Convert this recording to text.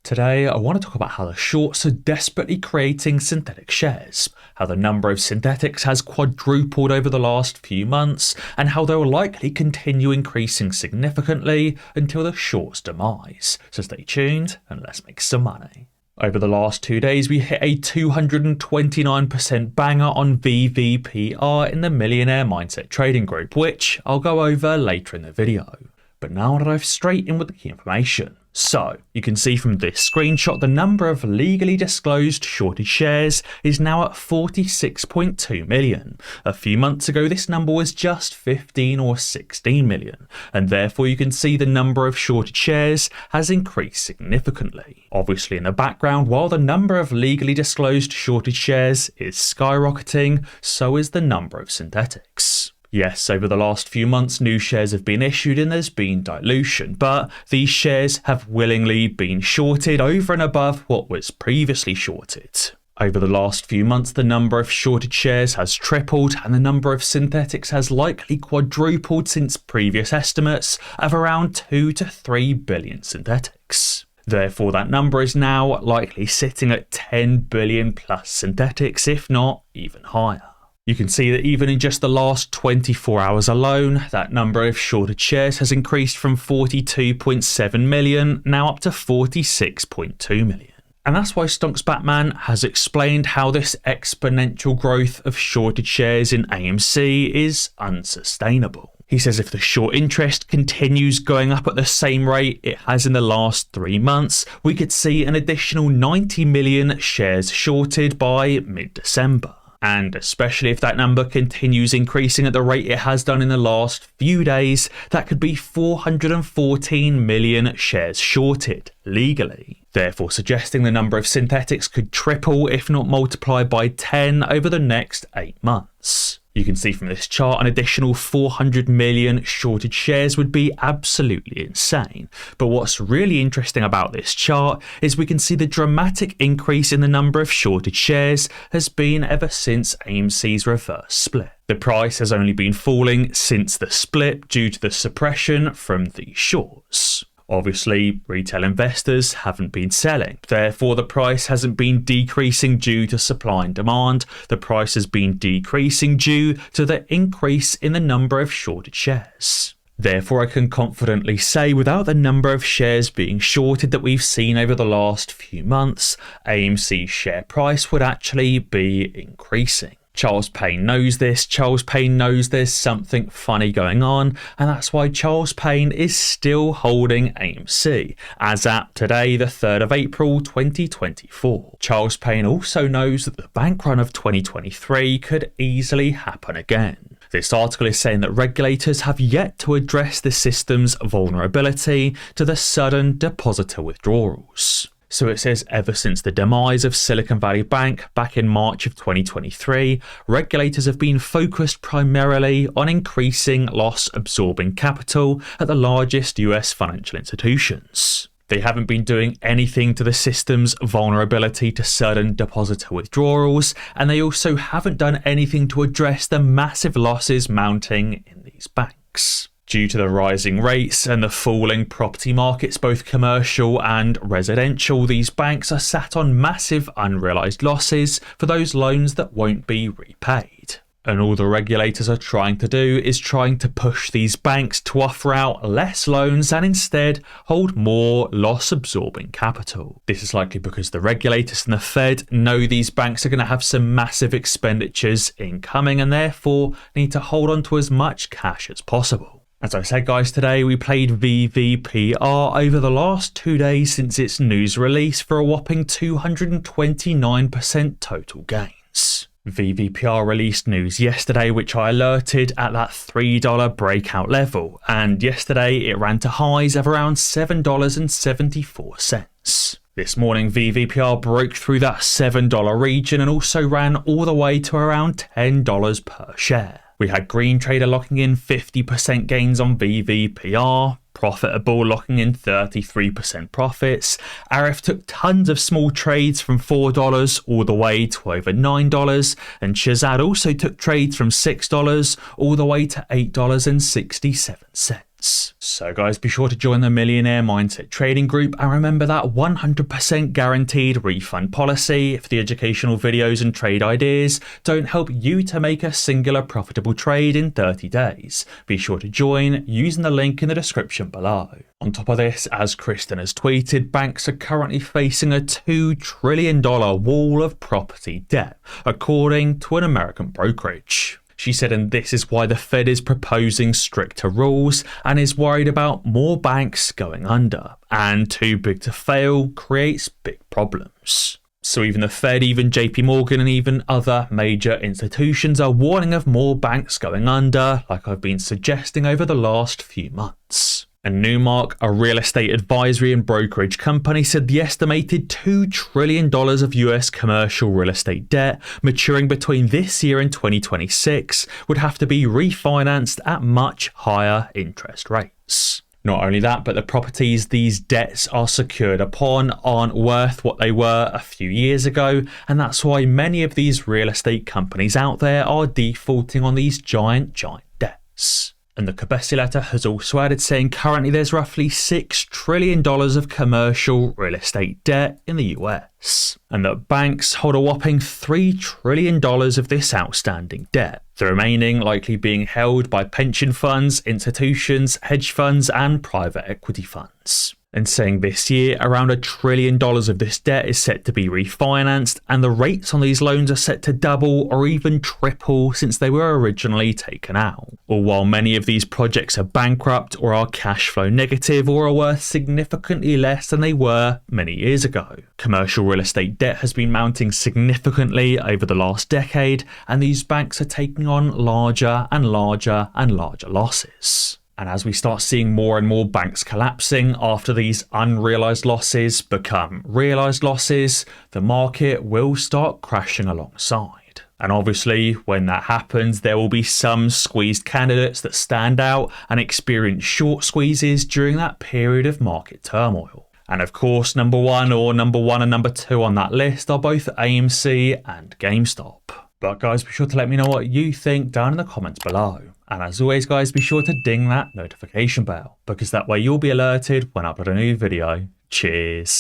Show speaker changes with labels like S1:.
S1: Today, I want to talk about how the shorts are desperately creating synthetic shares, how the number of synthetics has quadrupled over the last few months, and how they will likely continue increasing significantly until the shorts' demise. So stay tuned and let's make some money. Over the last 2 days, we hit a 229% banger on VVPR in the Millionaire Mindset Trading Group, which I'll go over later in the video. But now I'll dive straight in with the key information. So, you can see from this screenshot the number of legally disclosed shorted shares is now at 46.2 million. A few months ago this number was just 15 or 16 million, and therefore you can see the number of shorted shares has increased significantly. Obviously in the background, while the number of legally disclosed shorted shares is skyrocketing, so is the number of synthetics. Yes, over the last few months, new shares have been issued and there's been dilution, but these shares have willingly been shorted over and above what was previously shorted. Over the last few months, the number of shorted shares has tripled and the number of synthetics has likely quadrupled since previous estimates of around 2 to 3 billion synthetics. Therefore, that number is now likely sitting at 10 billion plus synthetics, if not even higher. You can see that even in just the last 24 hours alone, that number of shorted shares has increased from 42.7 million now up to 46.2 million. And that's why Stonks Batman has explained how this exponential growth of shorted shares in AMC is unsustainable. He says if the short interest continues going up at the same rate it has in the last 3 months, we could see an additional 90 million shares shorted by mid-December. And especially if that number continues increasing at the rate it has done in the last few days, that could be 414 million shares shorted legally. Therefore suggesting the number of synthetics could triple if not multiply by 10 over the next 8 months. You can see from this chart an additional 400 million shorted shares would be absolutely insane. But what's really interesting about this chart is we can see the dramatic increase in the number of shorted shares has been ever since AMC's reverse split. The price has only been falling since the split due to the suppression from the shorts. Obviously, retail investors haven't been selling. Therefore, the price hasn't been decreasing due to supply and demand. The price has been decreasing due to the increase in the number of shorted shares. Therefore, I can confidently say without the number of shares being shorted that we've seen over the last few months, AMC's share price would actually be increasing. Charles Payne knows this. Charles Payne knows there's something funny going on, and that's why Charles Payne is still holding AMC, as at today, the 3rd of April 2024. Charles Payne also knows that the bank run of 2023 could easily happen again. This article is saying that regulators have yet to address the system's vulnerability to the sudden depositor withdrawals. So it says ever since the demise of Silicon Valley Bank back in March of 2023, regulators have been focused primarily on increasing loss-absorbing capital at the largest US financial institutions. They haven't been doing anything to the system's vulnerability to sudden depositor withdrawals, and they also haven't done anything to address the massive losses mounting in these banks. Due to the rising rates and the falling property markets, both commercial and residential, these banks are sat on massive unrealised losses for those loans that won't be repaid. And all the regulators are trying to do is trying to push these banks to offer out less loans and instead hold more loss-absorbing capital. This is likely because the regulators and the Fed know these banks are going to have some massive expenditures incoming and therefore need to hold on to as much cash as possible. As I said guys, today we played VVPR over the last 2 days since its news release for a whopping 229% total gains. VVPR released news yesterday which I alerted at that $3 breakout level, and yesterday it ran to highs of around $7.74. This morning VVPR broke through that $7 region and also ran all the way to around $10 per share. We had Green Trader locking in 50% gains on VVPR, Profitable locking in 33% profits. Arif took tons of small trades from $4 all the way to over $9, and Shazad also took trades from $6 all the way to $8.67. trades. So guys, be sure to join the Millionaire Mindset Trading Group and remember that 100% guaranteed refund policy if the educational videos and trade ideas don't help you to make a singular profitable trade in 30 days. Be sure to join using the link in the description below. On top of this, as Kristen has tweeted, banks are currently facing a $2 trillion wall of property debt, according to an American brokerage. She said, and this is why the Fed is proposing stricter rules and is worried about more banks going under, and too big to fail creates big problems. So even the Fed, even JP Morgan and even other major institutions are warning of more banks going under, like I've been suggesting over the last few months. And Newmark, a real estate advisory and brokerage company, said the estimated $2 trillion of US commercial real estate debt maturing between this year and 2026 would have to be refinanced at much higher interest rates. Not only that, but the properties these debts are secured upon aren't worth what they were a few years ago, and that's why many of these real estate companies out there are defaulting on these giant debts. And the Kabesi letter has also added saying currently there's roughly $6 trillion of commercial real estate debt in the US, and that banks hold a whopping $3 trillion of this outstanding debt, the remaining likely being held by pension funds, institutions, hedge funds and private equity funds. And saying this year around $1 trillion of this debt is set to be refinanced, and the rates on these loans are set to double or even triple since they were originally taken out. All while many of these projects are bankrupt or are cash flow negative or are worth significantly less than they were many years ago. Commercial real estate debt has been mounting significantly over the last decade, and these banks are taking on larger and larger and larger losses. And as we start seeing more and more banks collapsing after these unrealized losses become realized losses, the market will start crashing alongside. And obviously, when that happens, there will be some squeezed candidates that stand out and experience short squeezes during that period of market turmoil. And of course, number one and number two on that list are both AMC and GameStop. But guys, be sure to let me know what you think down in the comments below. And as always guys, be sure to ding that notification bell, because that way you'll be alerted when I upload a new video. Cheers.